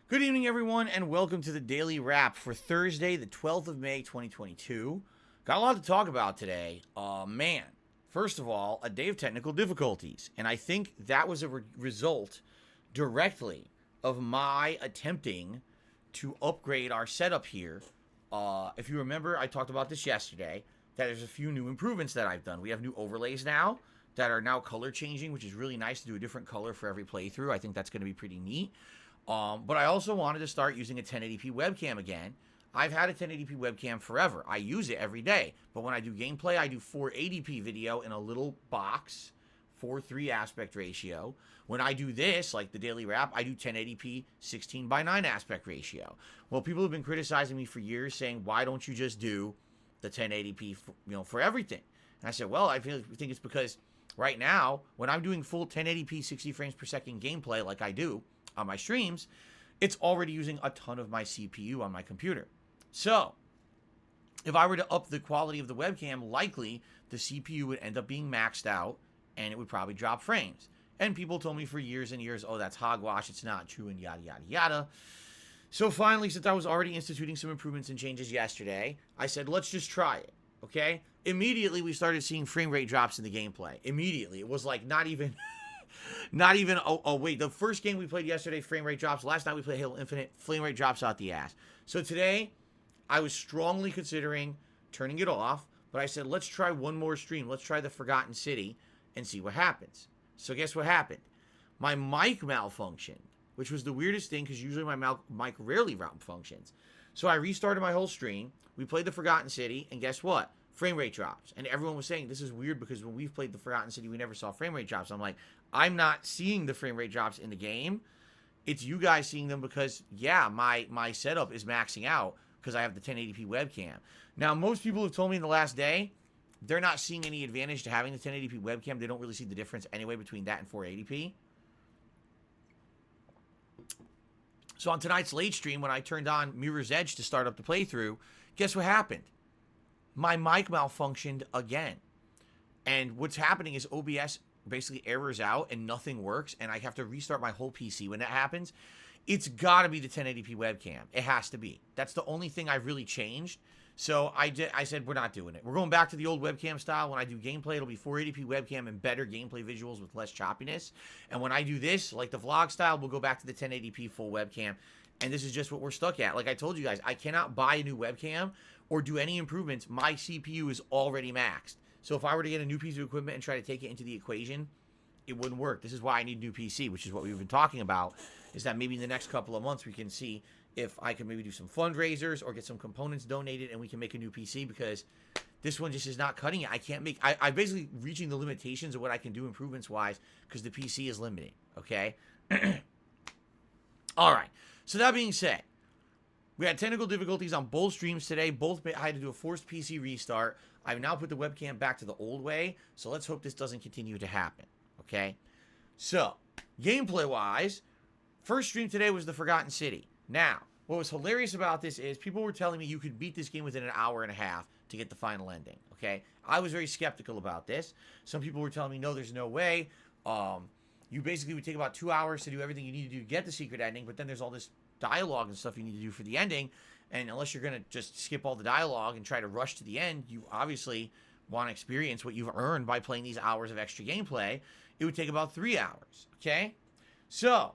Good evening, everyone, and welcome to the Daily Wrap for Thursday, the 12th of May, 2022. Got a lot to talk about today. Man, first of all, a day of technical difficulties, and I think that was a result directly of my attempting to upgrade our setup here. If you remember, I talked about this yesterday, that there's a few new improvements that I've done. We have new overlays now that are now color changing, which is really nice to do a different color for every playthrough. I think that's going to be pretty neat. But I also wanted to start using a 1080p webcam again. I've had a 1080p webcam forever. I use it every day. But when I do gameplay, I do 480p video in a little box, 4:3 aspect ratio. When I do this, like the daily wrap, I do 1080p 16:9 aspect ratio. Well, people have been criticizing me for years saying, why don't you just do the 1080p for everything? And I said, well, I think it's because right now, when I'm doing full 1080p 60 frames per second gameplay like I do on my streams, it's already using a ton of my CPU on my computer. So, if I were to up the quality of the webcam, likely the CPU would end up being maxed out and it would probably drop frames. And people told me for years and years, oh, that's hogwash, it's not true, and yada, yada, yada. So finally, since I was already instituting some improvements and changes yesterday, I said, let's just try it, okay? Immediately, we started seeing frame rate drops in the gameplay. Immediately. It was like not even... oh wait, the first game we played yesterday, frame rate drops. Last night we played Halo Infinite, frame rate drops out the ass. So today, I was strongly considering turning it off, but I said, let's try one more stream. Let's try the Forgotten City and see what happens. So guess what happened? My mic malfunctioned, which was the weirdest thing because usually my mic rarely functions. So I restarted my whole stream. We played the Forgotten City, and guess what? Frame rate drops. And everyone was saying, this is weird because when we've played the Forgotten City, we never saw frame rate drops. I'm like, I'm not seeing the frame rate drops in the game. It's you guys seeing them because, yeah, my setup is maxing out because I have the 1080p webcam. Now, most people have told me in the last day, they're not seeing any advantage to having the 1080p webcam. They don't really see the difference anyway between that and 480p. So on tonight's late stream, when I turned on Mirror's Edge to start up the playthrough, guess what happened? My mic malfunctioned again. And what's happening is OBS basically errors out and nothing works, and I have to restart my whole PC when that happens. It's got to be the 1080p webcam. It has to be. That's the only thing I've really changed. So I said, we're not doing it. We're going back to the old webcam style. When I do gameplay, it'll be 480p webcam and better gameplay visuals with less choppiness. And when I do this, like the vlog style, we'll go back to the 1080p full webcam. And this is just what we're stuck at. Like I told you guys, I cannot buy a new webcam or do any improvements. My CPU is already maxed. So if I were to get a new piece of equipment and try to take it into the equation, it wouldn't work. This is why I need a new PC, which is what we've been talking about, is that maybe in the next couple of months we can see if I can maybe do some fundraisers or get some components donated and we can make a new PC, because this one just is not cutting it. I can't make... I'm basically reaching the limitations of what I can do improvements-wise because the PC is limited, okay? All right. So that being said, we had technical difficulties on both streams today. Both I had to do a forced PC restart. I've now put the webcam back to the old way, so let's hope this doesn't continue to happen, okay? So, gameplay-wise, first stream today was the Forgotten City. Now, what was hilarious about this is people were telling me you could beat this game within an hour and a half to get the final ending, okay? I was very skeptical about this. Some people were telling me, no, there's no way. You basically would take about 2 hours to do everything you need to do to get the secret ending, but then there's all this dialogue and stuff you need to do for the ending, and unless you're going to just skip all the dialogue and try to rush to the end, you obviously want to experience what you've earned by playing these hours of extra gameplay. It would take about 3 hours, okay? So,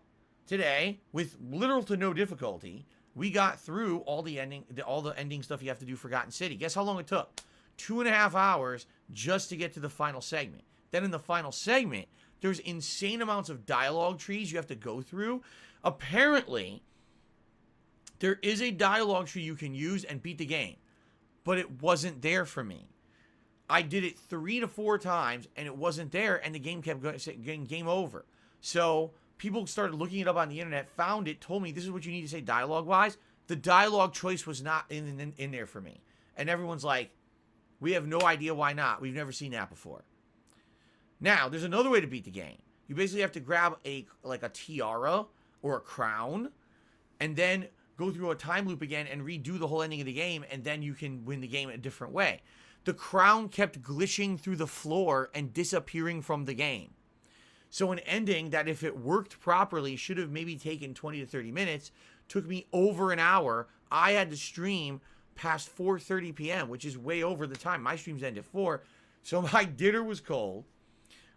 today, with little to no difficulty, we got through all the ending stuff you have to do Forgotten City. Guess how long it took? 2.5 hours just to get to the final segment. Then in the final segment, there's insane amounts of dialogue trees you have to go through. Apparently, there is a dialogue tree you can use and beat the game, but it wasn't there for me. I did it 3 to 4 times, and it wasn't there, and the game kept getting game over. So people started looking it up on the internet, found it, told me this is what you need to say dialogue-wise. The dialogue choice was not in there for me. And everyone's like, we have no idea why not. We've never seen that before. Now, there's another way to beat the game. You basically have to grab a tiara or a crown, and then go through a time loop again and redo the whole ending of the game, and then you can win the game a different way. The crown kept glitching through the floor and disappearing from the game. So an ending that, if it worked properly, should have maybe taken 20 to 30 minutes, took me over an hour. I had to stream past 4:30 p.m., which is way over the time. My streams end at 4. So my dinner was cold.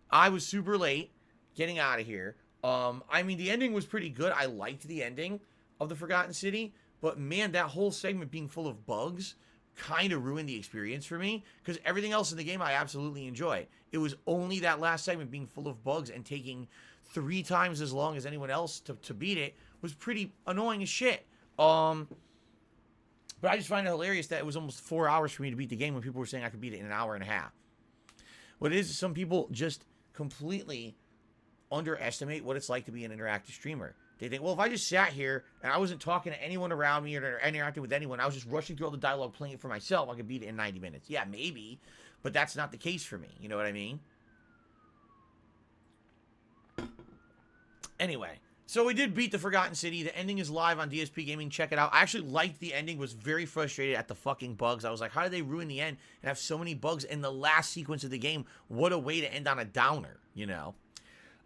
I was super late getting out of here. I mean, the ending was pretty good. I liked the ending of The Forgotten City, but man, that whole segment being full of bugs kind of ruined the experience for me, because everything else in the game I absolutely enjoyed. It was only that last segment being full of bugs and taking 3 times as long as anyone else to beat it was pretty annoying as shit. But I just find it hilarious that it was almost 4 hours for me to beat the game when people were saying I could beat it in an hour and a half. What it is some people just completely underestimate what it's like to be an interactive streamer. They think, well, if I just sat here and I wasn't talking to anyone around me or interacting with anyone, I was just rushing through all the dialogue, playing it for myself, I could beat it in 90 minutes. Yeah, maybe, but that's not the case for me. You know what I mean? Anyway, so we did beat The Forgotten City. The ending is live on DSPGaming. Check it out. I actually liked the ending, was very frustrated at the fucking bugs. I was like, how did they ruin the end and have so many bugs in the last sequence of the game? What a way to end on a downer, you know?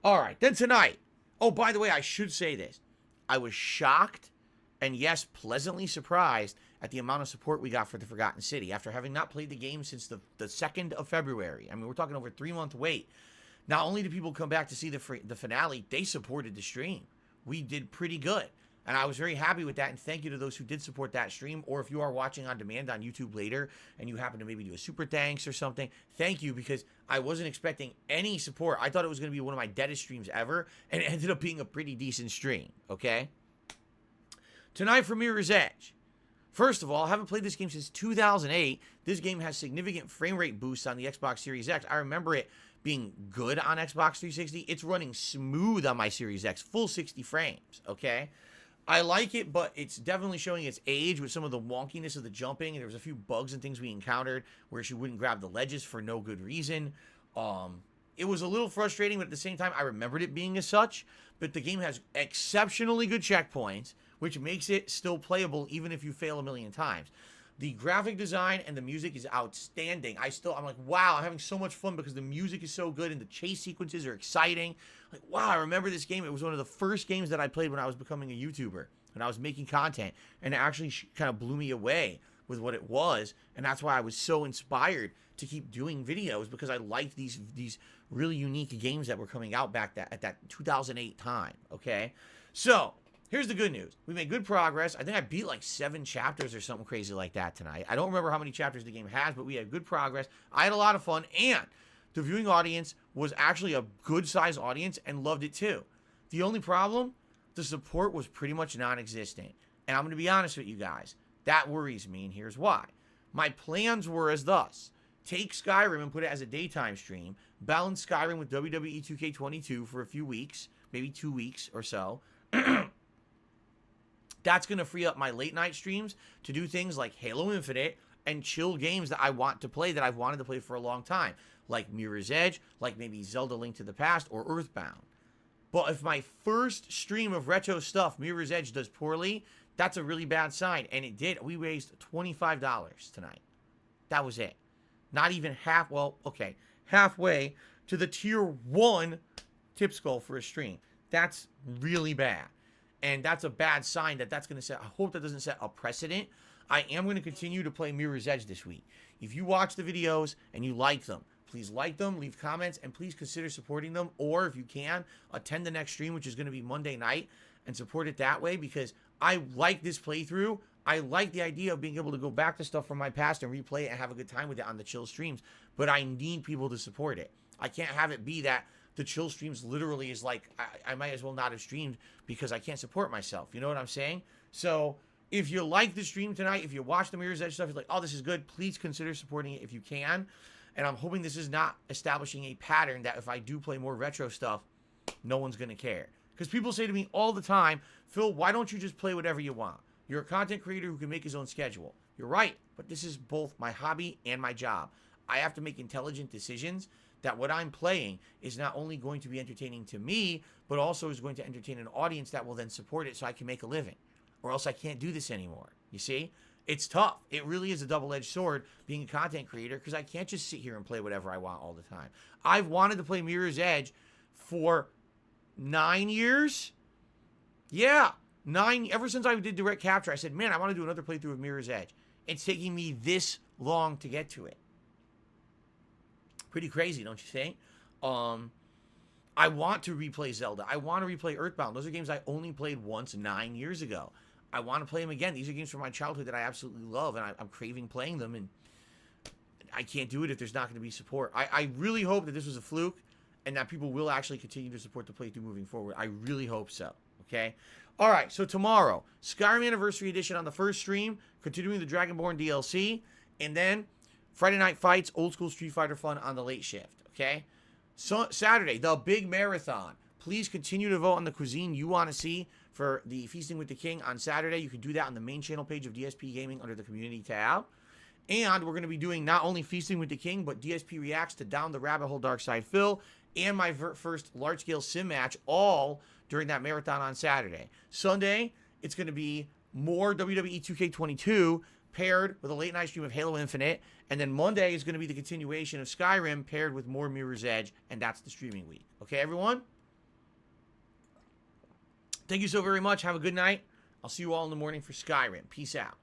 All right, then tonight. Oh, by the way, I should say this. I was shocked and, yes, pleasantly surprised at the amount of support we got for The Forgotten City after having not played the game since the 2nd of February. I mean, we're talking over a 3-month wait. Not only did people come back to see the finale, they supported the stream. We did pretty good. And I was very happy with that, and thank you to those who did support that stream. Or if you are watching on demand on YouTube later and you happen to maybe do a super thanks or something, thank you, because I wasn't expecting any support. I thought it was going to be one of my deadest streams ever, and it ended up being a pretty decent stream, okay? Tonight for Mirror's Edge. First of all, I haven't played this game since 2008. This game has significant frame rate boosts on the Xbox Series X. I remember it being good on Xbox 360. It's running smooth on my Series X, full 60 frames, okay? I like it, but it's definitely showing its age with some of the wonkiness of the jumping. And there was a few bugs and things we encountered where she wouldn't grab the ledges for no good reason. It was a little frustrating, but at the same time, I remembered it being as such. But the game has exceptionally good checkpoints, which makes it still playable even if you fail a million times. The graphic design and the music is outstanding. I'm like, wow, I'm having so much fun because the music is so good and the chase sequences are exciting. Like, wow, I remember this game. It was one of the first games that I played when I was becoming a YouTuber and I was making content, and it actually kind of blew me away with what it was. And that's why I was so inspired to keep doing videos, because I liked these really unique games that were coming out back at that 2008 time. Okay, so here's the good news. We made good progress. I think I beat like 7 chapters or something crazy like that tonight. I don't remember how many chapters the game has, but we had good progress. I had a lot of fun, and the viewing audience was actually a good-sized audience and loved it too. The only problem, the support was pretty much non-existent. And I'm going to be honest with you guys. That worries me, and here's why. My plans were as thus. Take Skyrim and put it as a daytime stream. Balance Skyrim with WWE 2K22 for a few weeks, maybe 2 weeks or so. That's going to free up my late night streams to do things like Halo Infinite and chill games that I want to play, that I've wanted to play for a long time, like Mirror's Edge, like maybe Zelda Link to the Past or Earthbound. But if my first stream of retro stuff, Mirror's Edge, does poorly, that's a really bad sign. And it did. We raised $25 tonight. That was it. Not even halfway to the tier 1 tips goal for a stream. That's really bad. And that's a bad sign that's going to set, I hope that doesn't set a precedent. I am going to continue to play Mirror's Edge this week. If you watch the videos and you like them, please like them, leave comments, and please consider supporting them. Or if you can, attend the next stream, which is going to be Monday night, and support it that way, because I like this playthrough. I like the idea of being able to go back to stuff from my past and replay it and have a good time with it on the chill streams. But I need people to support it. I can't have it be that the chill streams literally is like, I might as well not have streamed because I can't support myself. You know what I'm saying? So if you like the stream tonight, if you watch the Mirror's Edge stuff, you're like, oh, this is good, please consider supporting it if you can. And I'm hoping this is not establishing a pattern that if I do play more retro stuff, no one's going to care. Because people say to me all the time, Phil, why don't you just play whatever you want? You're a content creator who can make his own schedule. You're right, but this is both my hobby and my job. I have to make intelligent decisions that what I'm playing is not only going to be entertaining to me, but also is going to entertain an audience that will then support it so I can make a living. Or else I can't do this anymore. You see? It's tough. It really is a double-edged sword being a content creator, because I can't just sit here and play whatever I want all the time. I've wanted to play Mirror's Edge for 9 years. Yeah, ever since I did direct capture, I said, man, I want to do another playthrough of Mirror's Edge. It's taking me this long to get to it. Pretty crazy, don't you think? I want to replay Zelda. I want to replay Earthbound. Those are games I only played once 9 years ago. I want to play them again. These are games from my childhood that I absolutely love, and I'm craving playing them, and I can't do it if there's not going to be support. I really hope that this was a fluke, and that people will actually continue to support the playthrough moving forward. I really hope so, okay? All right, so tomorrow, Skyrim Anniversary Edition on the first stream, continuing the Dragonborn DLC, and then Friday Night Fights, old school Street Fighter fun on the late shift, okay? So Saturday, the big marathon. Please continue to vote on the cuisine you want to see for the Feasting with the King on Saturday. You can do that on the main channel page of DSP Gaming under the community tab. And we're going to be doing not only Feasting with the King, but DSP Reacts to Down the Rabbit Hole Dark Side Phil and my first large-scale sim match, all during that marathon on Saturday. Sunday, it's going to be more WWE 2K22 paired with a late-night stream of Halo Infinite. And then Monday is going to be the continuation of Skyrim paired with more Mirror's Edge, and that's the streaming week. Okay, everyone? Thank you so very much. Have a good night. I'll see you all in the morning for Skyrim. Peace out.